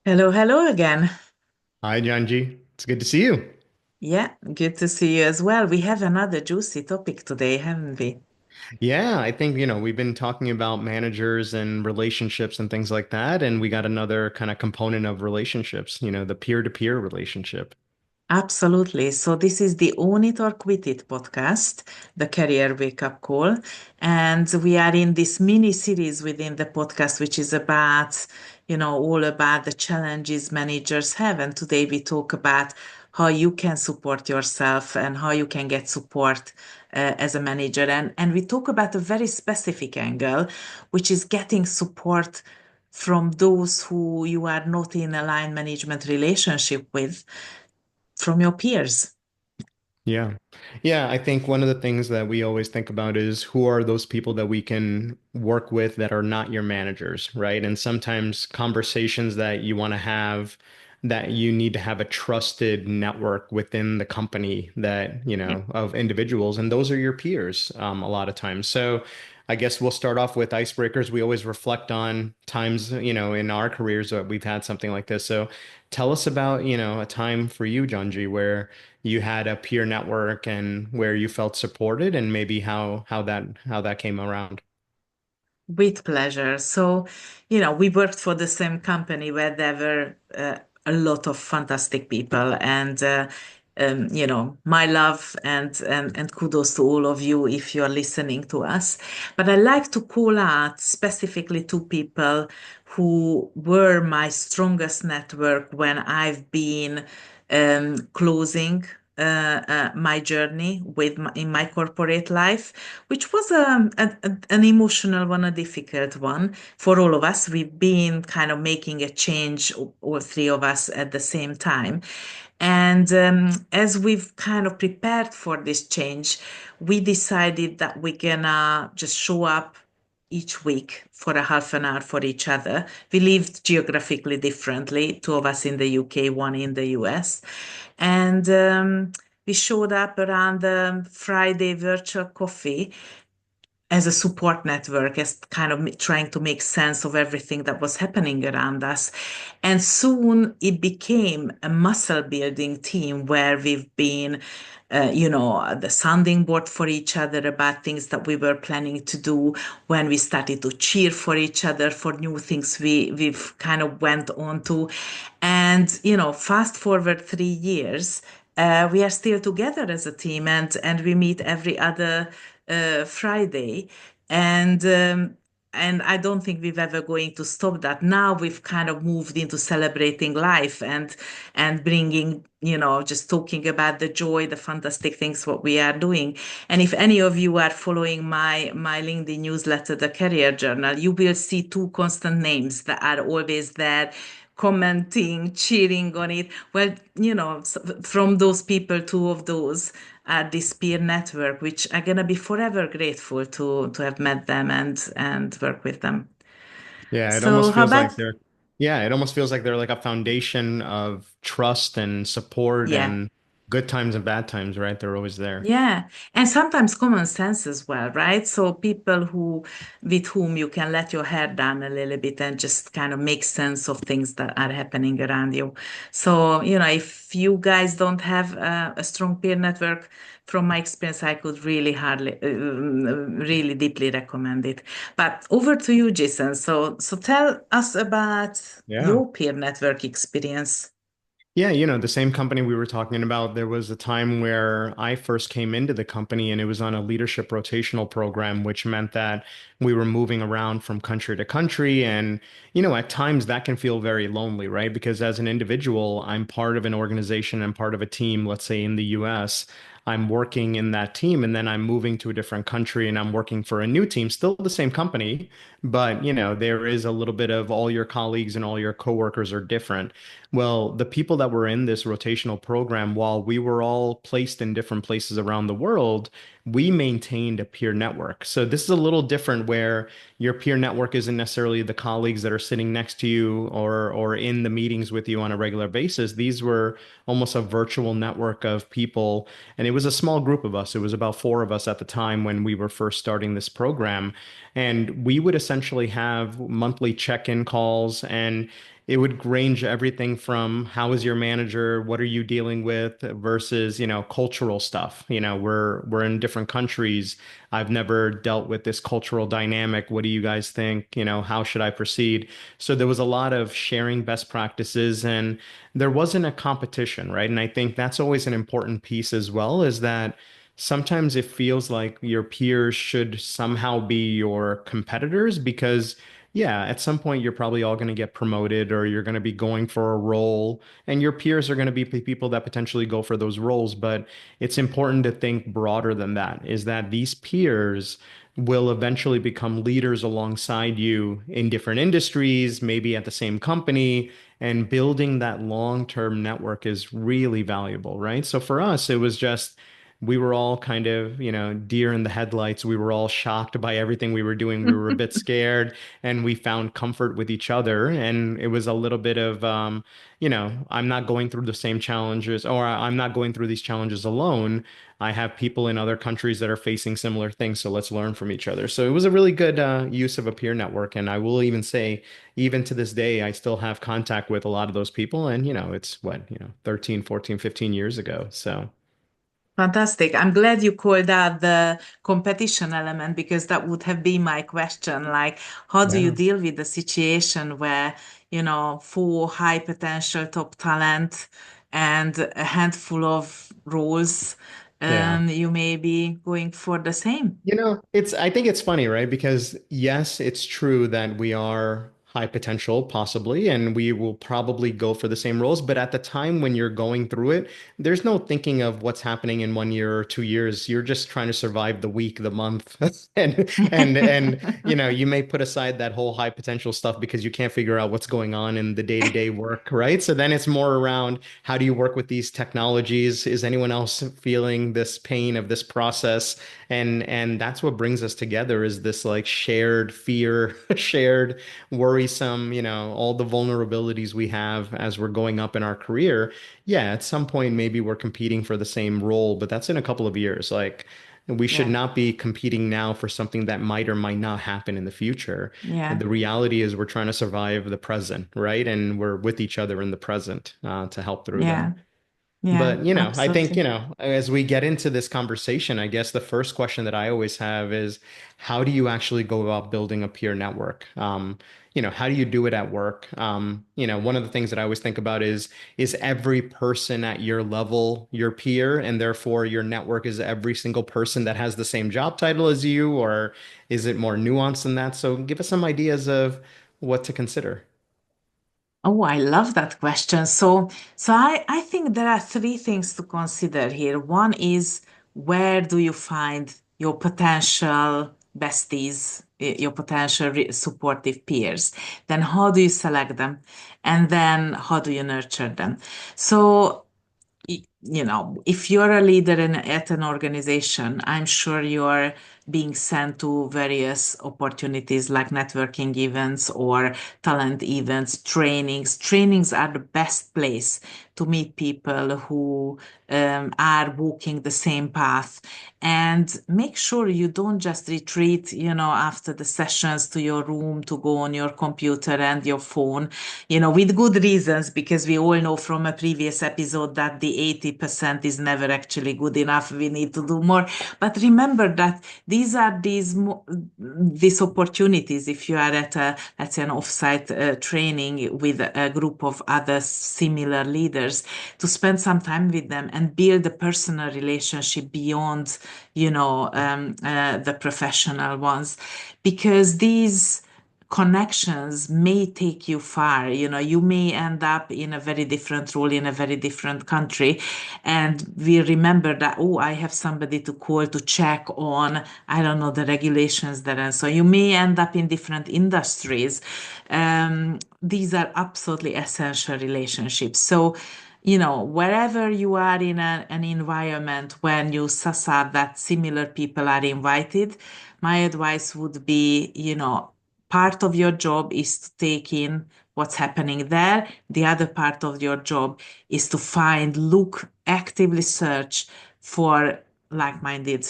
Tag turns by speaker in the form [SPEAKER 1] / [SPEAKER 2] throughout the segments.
[SPEAKER 1] Hello, hello again.
[SPEAKER 2] Hi, Janji. It's good to see you.
[SPEAKER 1] Yeah, good to see you as well. We have another juicy topic today, haven't we?
[SPEAKER 2] Yeah, I think, we've been talking about managers and relationships and things like that, and we got another kind of component of relationships, the peer-to-peer relationship.
[SPEAKER 1] Absolutely. So this is the Own It or Quit It podcast, the career wake-up call. And we are in this mini series within the podcast, which is about, all about the challenges managers have. And today we talk about how you can support yourself and how you can get support as a manager. And we talk about a very specific angle, which is getting support from those who you are not in a line management relationship with from your peers.
[SPEAKER 2] Yeah. Yeah, I think one of the things that we always think about is who are those people that we can work with that are not your managers, right? And sometimes conversations that you want to have that you need to have a trusted network within the company that,
[SPEAKER 1] Yeah.
[SPEAKER 2] of individuals, and those are your peers, a lot of times. So I guess we'll start off with icebreakers. We always reflect on times, in our careers that we've had something like this. So tell us about, a time for you, Janji, where you had a peer network and where you felt supported and maybe how that came around.
[SPEAKER 1] With pleasure. So, we worked for the same company where there were a lot of fantastic people, and my love and kudos to all of you if you're listening to us. But I like to call out specifically two people who were my strongest network when I've been closing my journey in my corporate life, which was an emotional one, a difficult one for all of us. We've been kind of making a change, all three of us at the same time. And as we've kind of prepared for this change, we decided that we're gonna just show up each week for a half an hour for each other. We lived geographically differently, two of us in the UK, one in the US. And we showed up around the Friday virtual coffee as a support network, as kind of trying to make sense of everything that was happening around us. And soon it became a muscle building team where we've been, the sounding board for each other about things that we were planning to do. When we started to cheer for each other for new things we've kind of went on to. And, fast forward 3 years, we are still together as a team, and we meet every other Friday, and and I don't think we've ever going to stop that. Now we've kind of moved into celebrating life and bringing, just talking about the joy, the fantastic things what we are doing. And if any of you are following my LinkedIn newsletter, the Career Journal, you will see two constant names that are always there commenting, cheering on it. Well, from those people, two of those are this peer network, which I'm gonna be forever grateful to have met them and work with them.
[SPEAKER 2] Yeah, it
[SPEAKER 1] So
[SPEAKER 2] almost
[SPEAKER 1] how
[SPEAKER 2] feels
[SPEAKER 1] about
[SPEAKER 2] like they're like a foundation of trust and support
[SPEAKER 1] yeah.
[SPEAKER 2] and good times and bad times, right? They're always there.
[SPEAKER 1] Yeah, and sometimes common sense as well, right? So people who with whom you can let your hair down a little bit and just kind of make sense of things that are happening around you. So, if you guys don't have a strong peer network, from my experience, I could really deeply recommend it. But over to you, Jason. So tell us about
[SPEAKER 2] Yeah.
[SPEAKER 1] your peer network experience.
[SPEAKER 2] Yeah, the same company we were talking about, there was a time where I first came into the company and it was on a leadership rotational program, which meant that we were moving around from country to country. And, at times that can feel very lonely, right? Because as an individual, I'm part of an organization, I'm part of a team, let's say in the US. I'm working in that team and then I'm moving to a different country and I'm working for a new team, still the same company, but there is a little bit of all your colleagues and all your coworkers are different. Well, the people that were in this rotational program, while we were all placed in different places around the world, we maintained a peer network. So this is a little different where your peer network isn't necessarily the colleagues that are sitting next to you or in the meetings with you on a regular basis. These were almost a virtual network of people, and it was a small group of us. It was about four of us at the time when we were first starting this program, and we would essentially have monthly check-in calls and it would range everything from how is your manager, what are you dealing with versus, cultural stuff. We're in different countries. I've never dealt with this cultural dynamic. What do you guys think? How should I proceed? So there was a lot of sharing best practices and there wasn't a competition, right? And I think that's always an important piece as well, is that sometimes it feels like your peers should somehow be your competitors because, yeah, at some point you're probably all going to get promoted or you're going to be going for a role, and your peers are going to be people that potentially go for those roles. But it's important to think broader than that, is that these peers will eventually become leaders alongside you in different industries, maybe at the same company, and building that long-term network is really valuable, right? So for us, it was just we were all kind of, deer in the headlights. We were all shocked by everything we were doing. We were a bit scared and we found comfort with each other. And it was a little bit of, I'm not going through the same challenges or I'm not going through these challenges alone. I have people in other countries that are facing similar things. So let's learn from each other. So it was a really good use of a peer network. And I will even say, even to this day, I still have contact with a lot of those people. And, it's what, 13, 14, 15 years ago. So.
[SPEAKER 1] Fantastic. I'm glad you called out the competition element because that would have been my question. Like, how do you
[SPEAKER 2] Yeah.
[SPEAKER 1] deal with the situation where, four high potential top talent and a handful of roles,
[SPEAKER 2] Yeah.
[SPEAKER 1] you may be going for the same?
[SPEAKER 2] I think it's funny, right? Because yes, it's true that we are high potential, possibly, and we will probably go for the same roles. But at the time when you're going through it, there's no thinking of what's happening in 1 year or 2 years. You're just trying to survive the week, the month, and you may put aside that whole high potential stuff because you can't figure out what's going on in the day-to-day work, right? So then it's more around how do you work with these technologies? Is anyone else feeling this pain of this process? And that's what brings us together is this like shared fear, shared worrisome, all the vulnerabilities we have as we're going up in our career. Yeah, at some point maybe we're competing for the same role, but that's in a couple of years. Like we should
[SPEAKER 1] Yeah,
[SPEAKER 2] not be competing now for something that might or might not happen in the future. And
[SPEAKER 1] yeah,
[SPEAKER 2] the reality is we're trying to survive the present, right? And we're with each other in the present to help through that.
[SPEAKER 1] yeah, yeah,
[SPEAKER 2] But, I think,
[SPEAKER 1] absolutely.
[SPEAKER 2] as we get into this conversation, I guess the first question that I always have is how do you actually go about building a peer network? How do you do it at work? One of the things that I always think about is every person at your level your peer, and therefore your network is every single person that has the same job title as you, or is it more nuanced than that? So give us some ideas of what to consider.
[SPEAKER 1] Oh, I love that question. So I think there are three things to consider here. One is where do you find your potential besties, your potential supportive peers? Then how do you select them? And then how do you nurture them? So if you're a leader at an organization, I'm sure you're being sent to various opportunities like networking events or talent events, trainings. Trainings are the best place to meet people who are walking the same path. And make sure you don't just retreat, after the sessions to your room to go on your computer and your phone, with good reasons, because we all know from a previous episode that the 80% is never actually good enough. We need to do more. But remember that these are these opportunities if you are at let's say an offsite training with a group of other similar leaders to spend some time with them and build a personal relationship beyond, the professional ones, because these connections may take you far. You may end up in a very different role in a very different country. And we remember that, oh, I have somebody to call to check on, I don't know, the regulations there. And so you may end up in different industries. These are absolutely essential relationships. So, wherever you are in an environment when you suss out that similar people are invited, my advice would be, part of your job is to take in what's happening there. The other part of your job is to look, actively search for like-minded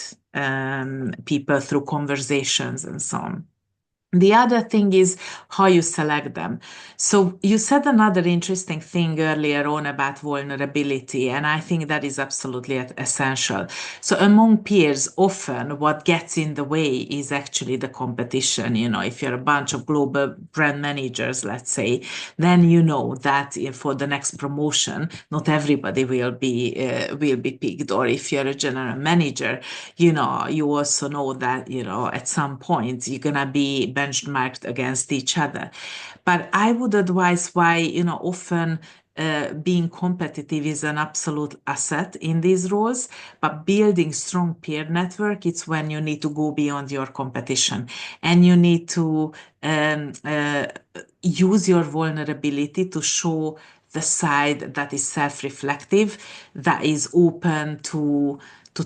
[SPEAKER 1] people through conversations and so on. The other thing is how you select them. So you said another interesting thing earlier on about vulnerability, and I think that is absolutely essential. So among peers, often what gets in the way is actually the competition. You know, if you're a bunch of global brand managers, let's say, then you know that for the next promotion, not everybody will be picked. Or if you're a general manager, you know, you also know that, you know, at some point you're going to be benchmarked against each other. But I would advise why, you know, often being competitive is an absolute asset in these roles, but building strong peer network, it's when you need to go beyond your competition and you need to um, uh, use your vulnerability to show the side that is self-reflective, that is open to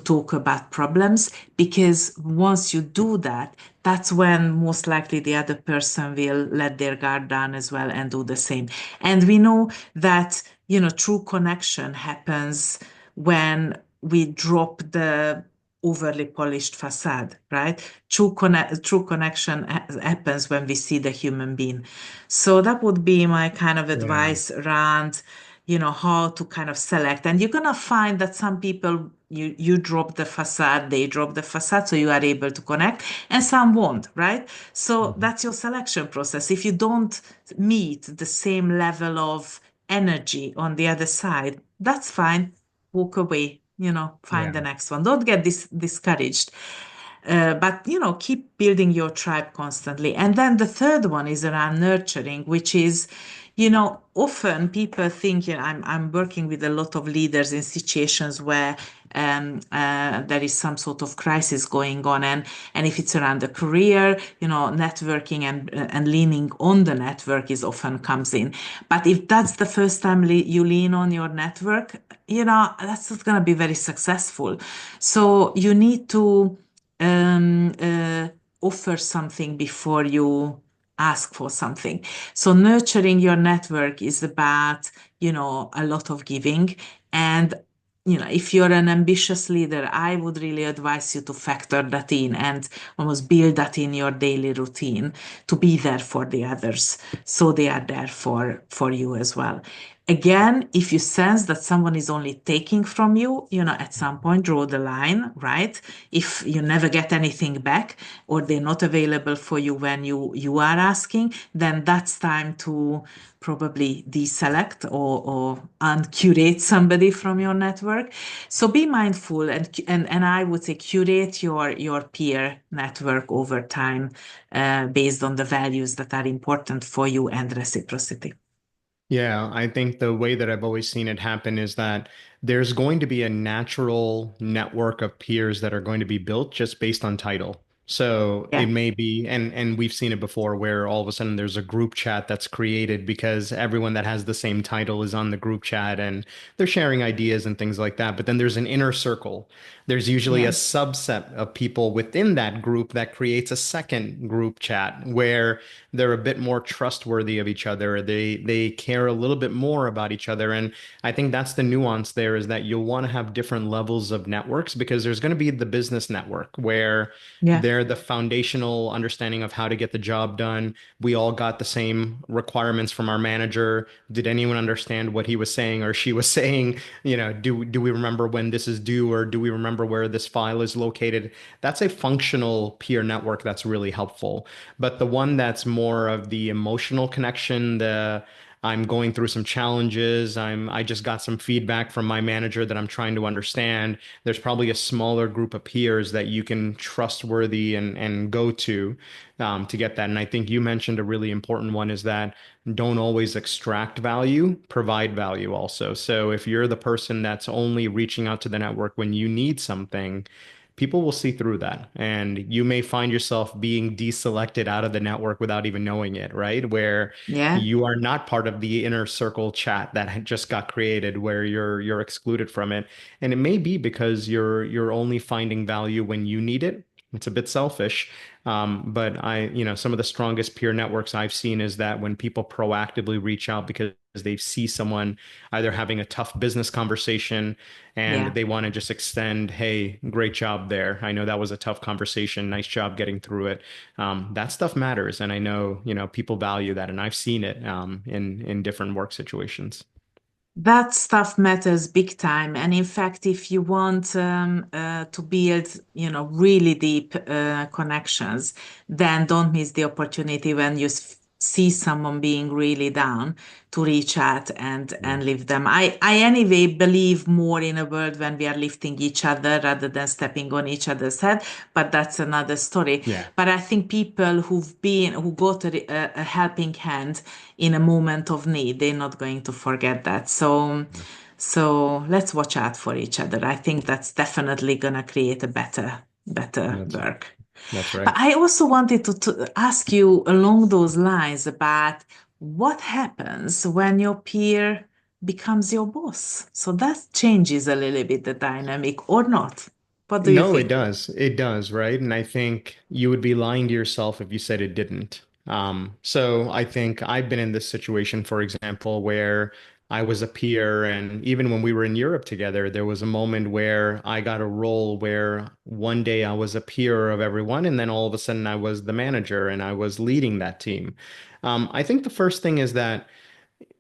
[SPEAKER 1] talk about problems, because once you do that, that's when most likely the other person will let their guard down as well and do the same. And we know that, you know, true connection happens when we drop the overly polished facade, right? True connection happens when we see the human being. So that would be my kind of
[SPEAKER 2] Yeah.
[SPEAKER 1] advice around, you know, how to kind of select. And you're gonna find that some people, you drop the facade, they drop the facade, so you are able to connect, and some won't, right? So
[SPEAKER 2] Mhm.
[SPEAKER 1] that's your selection process. If you don't meet the same level of energy on the other side, that's fine. Walk away, you know, find the
[SPEAKER 2] Yeah.
[SPEAKER 1] next one. Don't get discouraged. But you know, keep building your tribe constantly. And then the third one is around nurturing, which is, you know, often people think, you know, I'm working with a lot of leaders in situations where there is some sort of crisis going on, and if it's around the career, you know, networking and leaning on the network is often comes in. But if that's the first time you lean on your network, you know, that's not going to be very successful. So you need to um, uh, offer something before you ask for something. So nurturing your network is about, you know, a lot of giving. And, you know, if you're an ambitious leader, I would really advise you to factor that in and almost build that in your daily routine to be there for the others. So they are there for you as well. Again, if you sense that someone is only taking from you, you know, at some point draw the line, right? If you never get anything back or they're not available for you when you are asking, then that's time to probably deselect or uncurate somebody from your network. So be mindful and I would say curate your peer network over time based on the values that are important for you and reciprocity.
[SPEAKER 2] Yeah, I think the way that I've always seen it happen is that there's going to be a natural network of peers that are going to be built just based on title. So it
[SPEAKER 1] Yeah,
[SPEAKER 2] may be, and we've seen it before where all of a sudden there's a group chat that's created because everyone that has the same title is on the group chat and they're sharing ideas and things like that. But then there's an inner circle. There's usually a
[SPEAKER 1] yeah,
[SPEAKER 2] subset of people within that group that creates a second group chat where they're a bit more trustworthy of each other. They care a little bit more about each other. And I think that's the nuance there is that you'll want to have different levels of networks because there's going to be the business network where
[SPEAKER 1] yeah,
[SPEAKER 2] they're the foundational understanding of how to get the job done. We all got the same requirements from our manager. Did anyone understand what he was saying or she was saying? You know, do we remember when this is due or do we remember where this file is located? That's a functional peer network that's really helpful. But the one that's more of the emotional connection, the I'm going through some challenges. I just got some feedback from my manager that I'm trying to understand. There's probably a smaller group of peers that you can trustworthy and go to get that. And I think you mentioned a really important one is that don't always extract value, provide value also. So if you're the person that's only reaching out to the network when you need something, people will see through that. And you may find yourself being deselected out of the network without even knowing it, right? Where
[SPEAKER 1] yeah.
[SPEAKER 2] you are not part of the inner circle chat that had just got created where you're excluded from it. And it may be because you're only finding value when you need it It's a bit selfish. But some of the strongest peer networks I've seen is that when people proactively reach out because they see someone either having a tough business conversation and
[SPEAKER 1] Yeah.
[SPEAKER 2] they want to just extend, hey, great job there. I know that was a tough conversation. Nice job getting through it. That stuff matters. And I know, people value that. And I've seen it in different work situations.
[SPEAKER 1] That stuff matters big time. And in fact, if you want to build, really deep connections, then don't miss the opportunity when you see someone being really down to reach out
[SPEAKER 2] Yeah.
[SPEAKER 1] and lift them. I anyway believe more in a world when we are lifting each other rather than stepping on each other's head, but that's another story.
[SPEAKER 2] Yeah.
[SPEAKER 1] But I think people who got a helping hand in a moment of need, they're not going to forget that. So let's watch out for each other. I think that's definitely gonna create a better
[SPEAKER 2] That's
[SPEAKER 1] work.
[SPEAKER 2] that's
[SPEAKER 1] But
[SPEAKER 2] right.
[SPEAKER 1] I also wanted to ask you along those lines about what happens when your peer becomes your boss. So that changes a little bit the dynamic or not. What do you
[SPEAKER 2] No, it
[SPEAKER 1] think?
[SPEAKER 2] does. It does, right? And I think you would be lying to yourself if you said it didn't. So I think I've been in this situation, for example, where I was a peer, and even when we were in Europe together, there was a moment where I got a role where one day I was a peer of everyone, and then all of a sudden I was the manager and I was leading that team. I think the first thing is that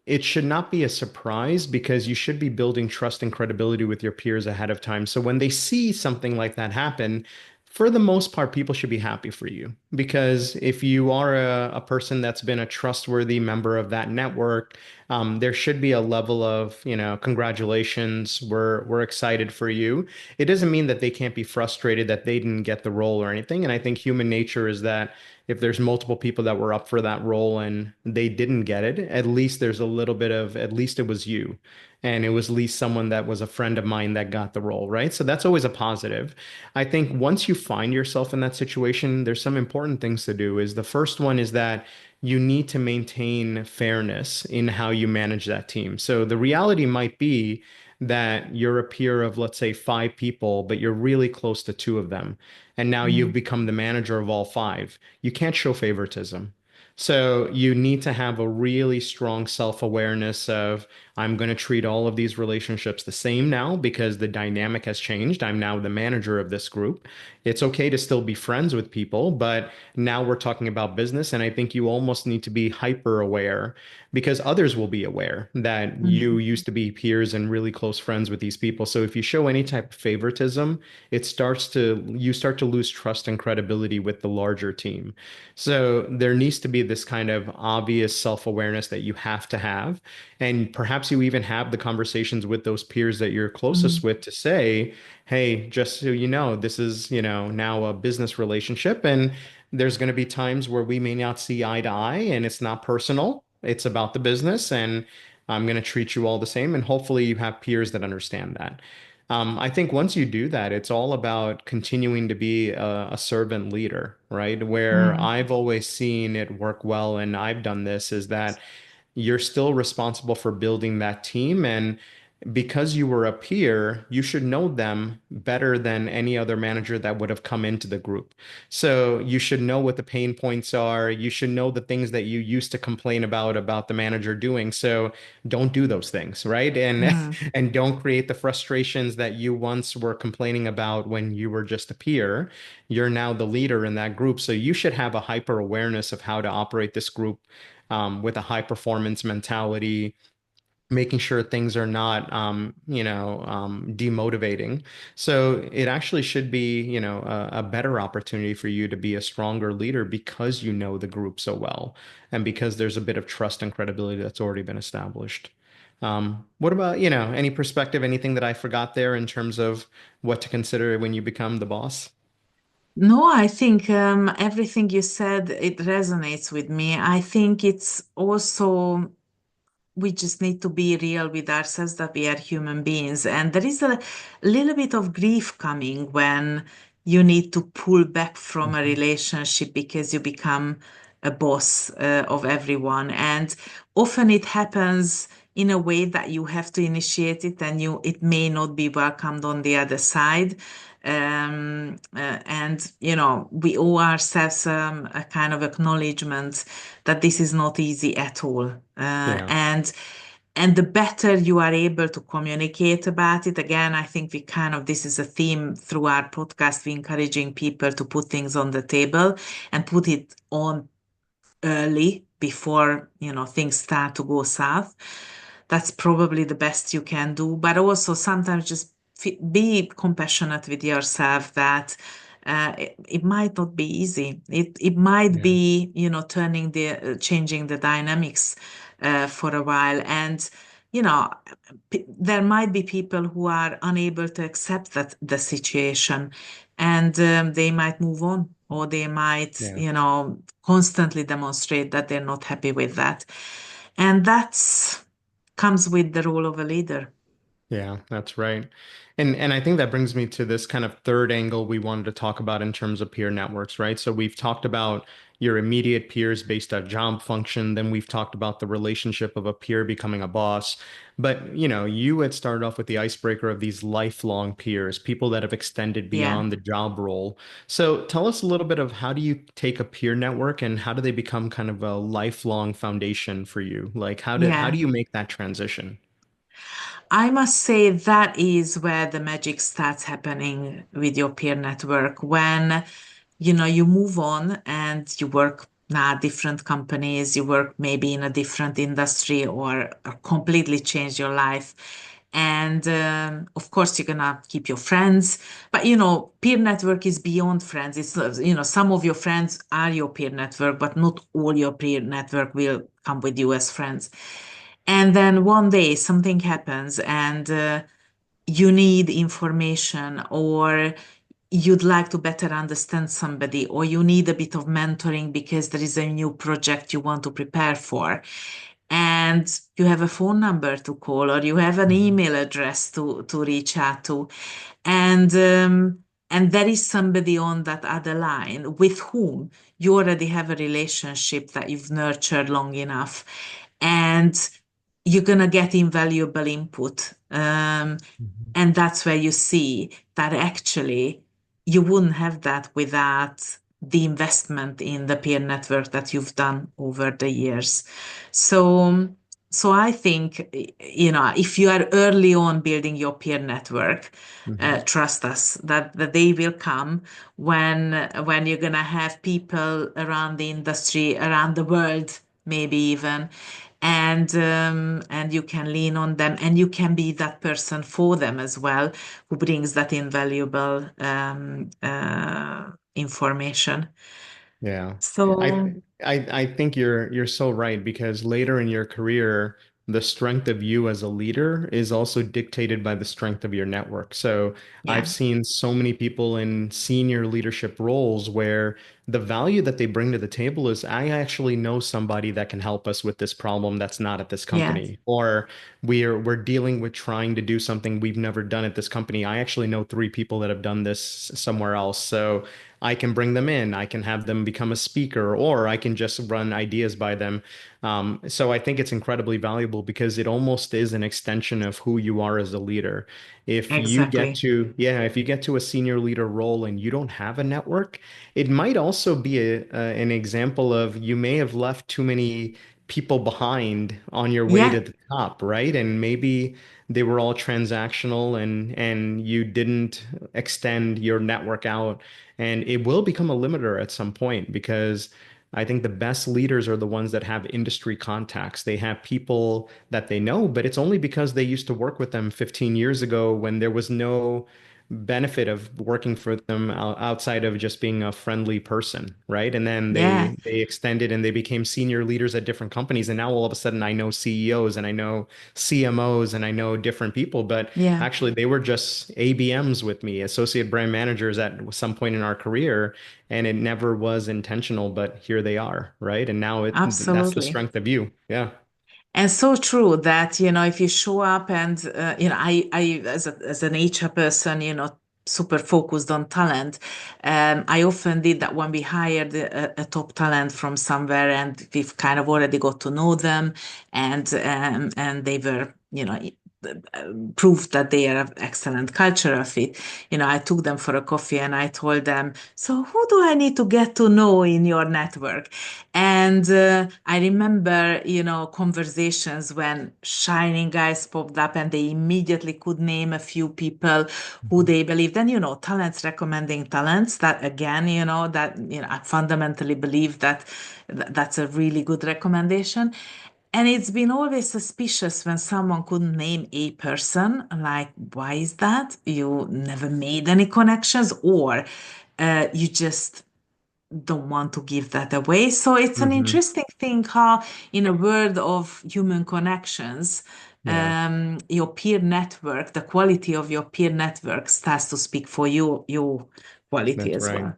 [SPEAKER 2] it should not be a surprise because you should be building trust and credibility with your peers ahead of time. So when they see something like that happen, for the most part, people should be happy for you. Because if you are a person that's been a trustworthy member of that network, there should be a level of, congratulations. We're excited for you. It doesn't mean that they can't be frustrated that they didn't get the role or anything. And I think human nature is that if there's multiple people that were up for that role and they didn't get it, at least there's a little bit of, at least it was you. And it was at least someone that was a friend of mine that got the role, right? So that's always a positive. I think once you find yourself in that situation, there's some important things to do. Is the first one is that you need to maintain fairness in how you manage that team. So the reality might be that you're a peer of, let's say, five people, but you're really close to two of them. And now you've
[SPEAKER 1] Mm,
[SPEAKER 2] become the manager of all five. You can't show favoritism. So you need to have a really strong self-awareness of, I'm going to treat all of these relationships the same now because the dynamic has changed. I'm now the manager of this group. It's okay to still be friends with people, but now we're talking about business. And I think you almost need to be hyper aware because others will be aware that you
[SPEAKER 1] mm,
[SPEAKER 2] used to be peers and really close friends with these people. So if you show any type of favoritism, you start to lose trust and credibility with the larger team. So there needs to be this kind of obvious self-awareness that you have to have. And perhaps you even have the conversations with those peers that you're closest
[SPEAKER 1] mm,
[SPEAKER 2] with to say, hey, just so you know, this is, now a business relationship. And there's going to be times where we may not see eye to eye and it's not personal. It's about the business. And I'm going to treat you all the same. And hopefully you have peers that understand that. I think once you do that, it's all about continuing to be a servant leader, right? Where
[SPEAKER 1] mm,
[SPEAKER 2] I've always seen it work well, and I've done this, is that you're still responsible for building that team. And because you were a peer, you should know them better than any other manager that would have come into the group. So you should know what the pain points are. You should know the things that you used to complain about the manager doing. So don't do those things, right? And
[SPEAKER 1] mm.
[SPEAKER 2] and don't create the frustrations that you once were complaining about when you were just a peer. You're now the leader in that group. So you should have a hyper awareness of how to operate this group with a high performance mentality, making sure things are not, demotivating. So it actually should be, a better opportunity for you to be a stronger leader because you know the group so well and because there's a bit of trust and credibility that's already been established. What about, any perspective, anything that I forgot there in terms of what to consider when you become the boss?
[SPEAKER 1] No, I think everything you said, it resonates with me. I think it's also we just need to be real with ourselves that we are human beings. And there is a little bit of grief coming when you need to pull back from a
[SPEAKER 2] Mhm.
[SPEAKER 1] relationship because you become a boss of everyone. And often it happens in a way that you have to initiate it and it may not be welcomed on the other side. And, we owe ourselves a kind of acknowledgement that this is not easy at all.
[SPEAKER 2] Yeah.
[SPEAKER 1] And the better you are able to communicate about it, again, I think this is a theme through our podcast, we encouraging people to put things on the table and put it on early before things start to go south. That's probably the best you can do, but also sometimes just be compassionate with yourself that it might not be easy. It might
[SPEAKER 2] Yeah.
[SPEAKER 1] be turning the changing the dynamics for a while. And you know there might be people who are unable to accept that the situation, and they might move on, or they might
[SPEAKER 2] Yeah.
[SPEAKER 1] constantly demonstrate that they're not happy with that. And that's comes with the role of a leader.
[SPEAKER 2] Yeah, that's right. And I think that brings me to this kind of third angle we wanted to talk about in terms of peer networks, right? So we've talked about your immediate peers based on job function, then we've talked about the relationship of a peer becoming a boss. But, you had started off with the icebreaker of these lifelong peers, people that have extended
[SPEAKER 1] Yeah,
[SPEAKER 2] beyond the job role. So tell us a little bit of how do you take a peer network and how do they become kind of a lifelong foundation for you? Like how
[SPEAKER 1] yeah.
[SPEAKER 2] do you make that transition?
[SPEAKER 1] I must say that is where the magic starts happening with your peer network when you move on and you work now at different companies, you work maybe in a different industry or completely change your life. And of course, you're gonna keep your friends, but peer network is beyond friends. It's some of your friends are your peer network, but not all your peer network will come with you as friends. And then one day something happens and you need information, or you'd like to better understand somebody, or you need a bit of mentoring because there is a new project you want to prepare for. And you have a phone number to call, or you have an
[SPEAKER 2] Mhm.
[SPEAKER 1] email address to reach out to. And there is somebody on that other line with whom you already have a relationship that you've nurtured long enough. And you're going to get invaluable input.
[SPEAKER 2] Mhm.
[SPEAKER 1] And that's where you see that actually you wouldn't have that without the investment in the peer network that you've done over the years. So, so I think, if you are early on building your peer network,
[SPEAKER 2] Mhm.
[SPEAKER 1] trust us that the day will come when you're gonna have people around the industry, around the world, maybe even, and you can lean on them, and you can be that person for them as well, who brings that invaluable information.
[SPEAKER 2] Yeah. I
[SPEAKER 1] So
[SPEAKER 2] I think you're so right because later in your career, the strength of you as a leader is also dictated by the strength of your network. So I've
[SPEAKER 1] yeah,
[SPEAKER 2] seen so many people in senior leadership roles where the value that they bring to the table is I actually know somebody that can help us with this problem that's not at this
[SPEAKER 1] yeah,
[SPEAKER 2] company. Or we're dealing with trying to do something we've never done at this company. I actually know three people that have done this somewhere else. So I can bring them in, I can have them become a speaker, or I can just run ideas by them. So I think it's incredibly valuable because it almost is an extension of who you are as a leader.
[SPEAKER 1] exactly.
[SPEAKER 2] If you get to a senior leader role and you don't have a network, it might also be an example of you may have left too many people behind on your way to
[SPEAKER 1] Yeah,
[SPEAKER 2] the top, right? And maybe they were all transactional and you didn't extend your network out and it will become a limiter at some point because I think the best leaders are the ones that have industry contacts. They have people that they know, but it's only because they used to work with them 15 years ago when there was no benefit of working for them outside of just being a friendly person, right? And then
[SPEAKER 1] yeah,
[SPEAKER 2] they extended and they became senior leaders at different companies. And now all of a sudden I know CEOs and I know CMOs and I know different people, but
[SPEAKER 1] yeah,
[SPEAKER 2] actually they were just ABMs with me, associate brand managers at some point in our career, and it never was intentional, but here they are, right? And now that's the
[SPEAKER 1] absolutely.
[SPEAKER 2] strength of you. Yeah.
[SPEAKER 1] And so true that, if you show up and, I, as an HR person, super focused on talent. I often did that when we hired a top talent from somewhere and we've kind of already got to know them and they were, proved that they are an excellent cultural fit. I took them for a coffee and I told them, so who do I need to get to know in your network? And I remember, conversations when shining guys popped up and they immediately could name a few people who
[SPEAKER 2] Mhm.
[SPEAKER 1] they believed. And, talents recommending talents, that again, I fundamentally believe that that's a really good recommendation. And it's been always suspicious when someone couldn't name a person. Like, why is that? You never made any connections, or you just don't want to give that away. So it's an
[SPEAKER 2] Mhm.
[SPEAKER 1] interesting thing how, in a world of human connections,
[SPEAKER 2] Yeah,
[SPEAKER 1] your peer network, the quality of your peer network starts to speak for your quality
[SPEAKER 2] that's
[SPEAKER 1] as
[SPEAKER 2] right.
[SPEAKER 1] well.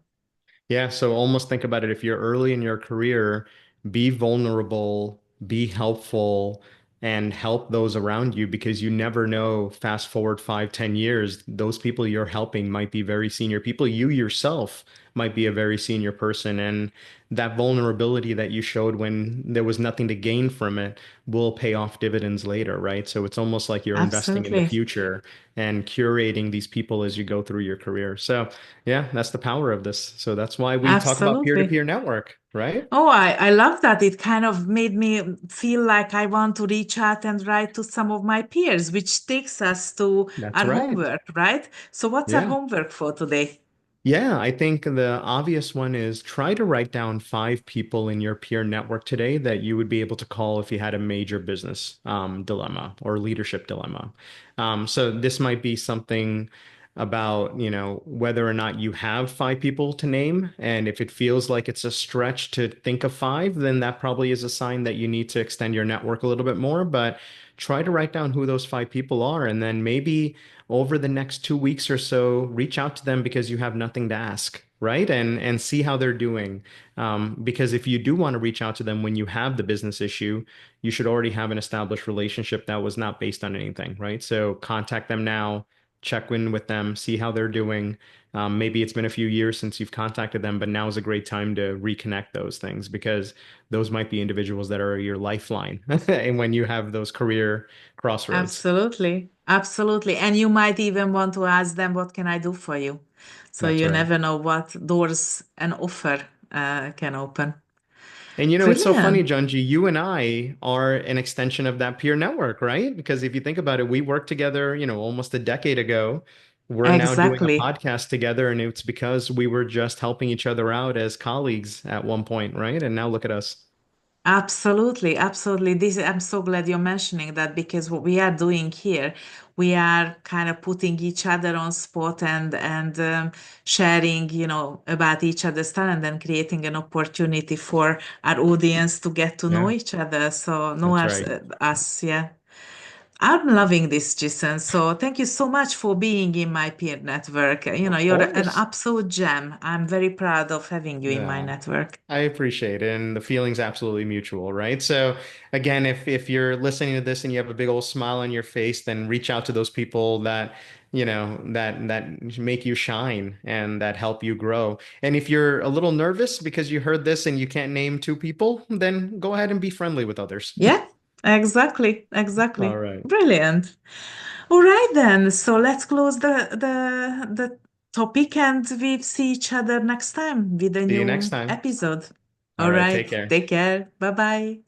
[SPEAKER 2] Yeah, so almost think about it. If you're early in your career, be vulnerable, be helpful, and help those around you because you never know. Fast forward 5, 10 years, those people you're helping might be very senior people. You yourself might be a very senior person. And that vulnerability that you showed when there was nothing to gain from it will pay off dividends later, right? So it's almost like you're investing in the
[SPEAKER 1] Absolutely.
[SPEAKER 2] future and curating these people as you go through your career. So yeah, that's the power of this. So that's why we talk about
[SPEAKER 1] Absolutely.
[SPEAKER 2] peer-to-peer network, right?
[SPEAKER 1] Oh, I love that. It kind of made me feel like I want to reach out and write to some of my peers, which takes us to
[SPEAKER 2] That's
[SPEAKER 1] our
[SPEAKER 2] right.
[SPEAKER 1] homework, right? So, what's our
[SPEAKER 2] Yeah.
[SPEAKER 1] homework for today?
[SPEAKER 2] Yeah, I think the obvious one is try to write down 5 people in your peer network today that you would be able to call if you had a major business dilemma or leadership dilemma. So this might be something about, whether or not you have 5 people to name. And if it feels like it's a stretch to think of 5, then that probably is a sign that you need to extend your network a little bit more. But try to write down who those 5 people are, and then maybe over the next 2 weeks or so, reach out to them because you have nothing to ask, right? And see how they're doing. Because if you do want to reach out to them when you have the business issue, you should already have an established relationship that was not based on anything, right? So contact them now, check in with them, see how they're doing. Maybe it's been a few years since you've contacted them, but now is a great time to reconnect those things because those might be individuals that are your lifeline and when you have those career crossroads.
[SPEAKER 1] Absolutely. Absolutely. And you might even want to ask them, what can I do for you? So,
[SPEAKER 2] That's
[SPEAKER 1] you
[SPEAKER 2] right.
[SPEAKER 1] never know what doors an offer can open.
[SPEAKER 2] And it's so funny,
[SPEAKER 1] Brilliant.
[SPEAKER 2] Junji, you and I are an extension of that peer network, right? Because if you think about it, we worked together, almost a decade ago. We're now doing a
[SPEAKER 1] Exactly.
[SPEAKER 2] podcast together, and it's because we were just helping each other out as colleagues at one point, right? And now look at us.
[SPEAKER 1] Absolutely, absolutely. I'm so glad you're mentioning that because what we are doing here, we are kind of putting each other on spot and sharing, about each other's talent and creating an opportunity for our audience to get to know
[SPEAKER 2] Yeah,
[SPEAKER 1] each other. So know
[SPEAKER 2] that's
[SPEAKER 1] us,
[SPEAKER 2] right.
[SPEAKER 1] yeah. I'm loving this, Jason. So thank you so much for being in my peer network.
[SPEAKER 2] Of
[SPEAKER 1] You're an
[SPEAKER 2] course.
[SPEAKER 1] absolute gem. I'm very proud of having you in my
[SPEAKER 2] Yeah.
[SPEAKER 1] network.
[SPEAKER 2] I appreciate it, and the feeling's absolutely mutual, right? So again, if you're listening to this and you have a big old smile on your face, then reach out to those people that, that make you shine and that help you grow. And if you're a little nervous because you heard this and you can't name 2 people, then go ahead and be friendly with others.
[SPEAKER 1] Yeah, exactly,
[SPEAKER 2] All
[SPEAKER 1] exactly.
[SPEAKER 2] right.
[SPEAKER 1] Brilliant. All right then. So let's close the topic and we see each other next time with a
[SPEAKER 2] See you next
[SPEAKER 1] new
[SPEAKER 2] time.
[SPEAKER 1] episode.
[SPEAKER 2] All
[SPEAKER 1] All
[SPEAKER 2] right,
[SPEAKER 1] right.
[SPEAKER 2] take care.
[SPEAKER 1] Take care. Bye bye.